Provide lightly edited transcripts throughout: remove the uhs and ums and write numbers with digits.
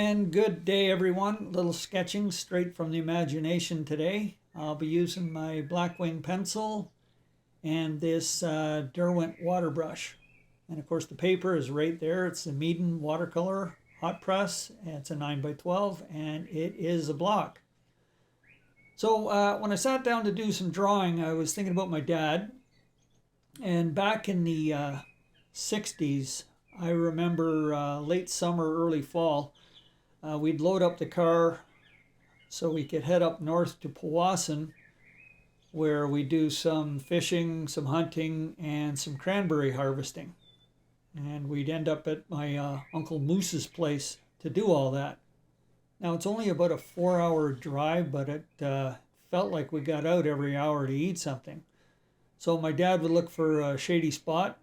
And good day, everyone. Little sketching straight from the imagination today. I'll be using my Blackwing pencil and this Derwent water brush. And of course, the paper is right there. It's a Meaden watercolor hot press. It's a 9 by 12 and it is a block. So when I sat down to do some drawing, I was thinking about my dad. And back in the 60s, I remember late summer, early fall, we'd load up the car so we could head up north to Powassan, where we do some fishing, some hunting, and some cranberry harvesting. And we'd end up at my Uncle Moose's place to do all that. Now it's only about a 4-hour drive, but it felt like we got out every hour to eat something. So my dad would look for a shady spot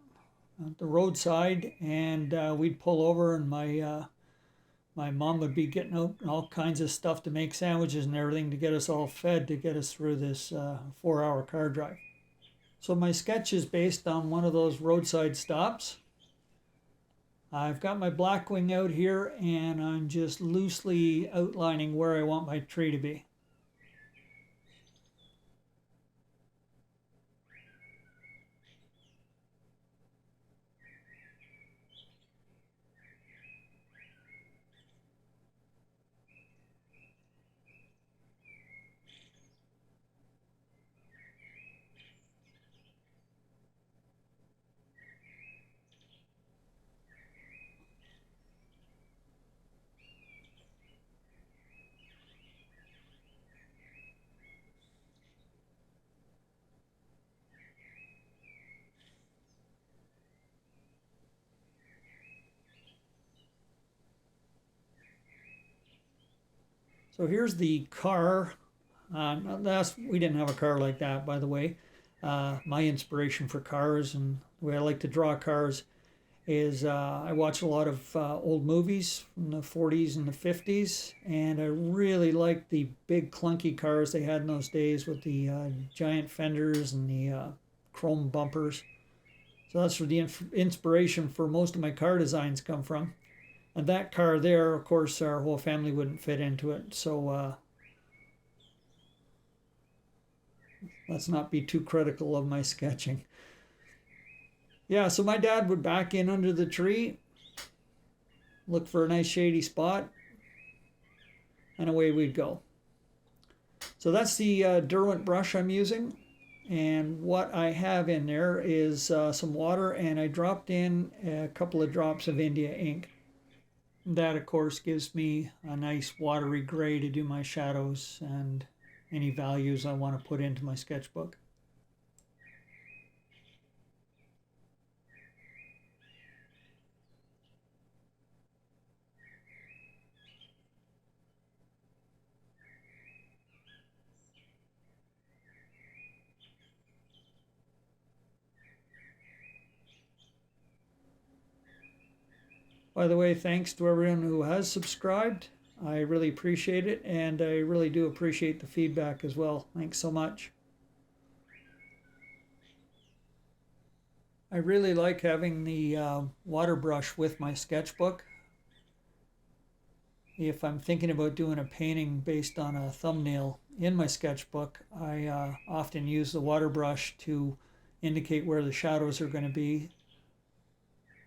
at the roadside, and we'd pull over, and my mom would be getting out all kinds of stuff to make sandwiches and everything to get us all fed to get us through this 4-hour car drive. So my sketch is based on one of those roadside stops. I've got my Blackwing out here, and I'm just loosely outlining where I want my tree to be. So here's the car. We didn't have a car like that, by the way. My inspiration for cars and the way I like to draw cars is I watch a lot of old movies from the 40s and the 50s, and I really like the big clunky cars they had in those days with the giant fenders and the chrome bumpers. So that's where the inspiration for most of my car designs come from. And that car there, of course, our whole family wouldn't fit into it. So let's not be too critical of my sketching. Yeah, so my dad would back in under the tree, look for a nice shady spot, and away we'd go. So that's the Derwent brush I'm using. And what I have in there is some water, and I dropped in a couple of drops of India ink. That, of course, gives me a nice watery gray to do my shadows and any values I want to put into my sketchbook. By the way, thanks to everyone who has subscribed. I really appreciate it, and I really do appreciate the feedback as well. Thanks so much. I really like having the water brush with my sketchbook. If I'm thinking about doing a painting based on a thumbnail in my sketchbook, I often use the water brush to indicate where the shadows are going to be.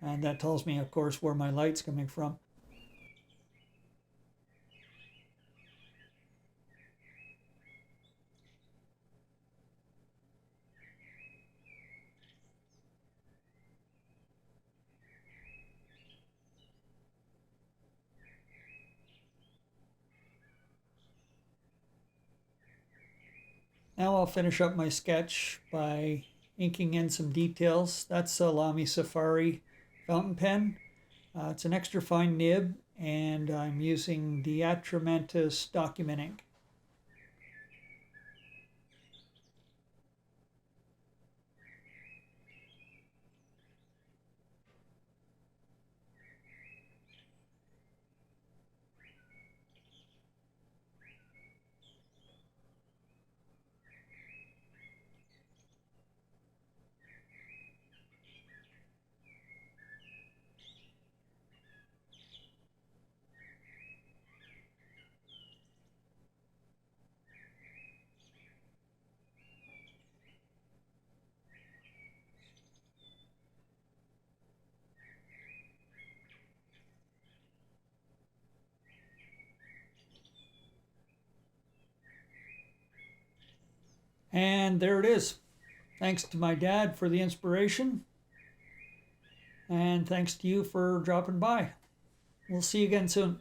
And that tells me, of course, where my light's coming from. Now I'll finish up my sketch by inking in some details. That's a Lamy Safari fountain pen. It's an extra fine nib, and I'm using the Atramentis document ink. And there it is. Thanks to my dad for the inspiration. And thanks to you for dropping by. We'll see you again soon.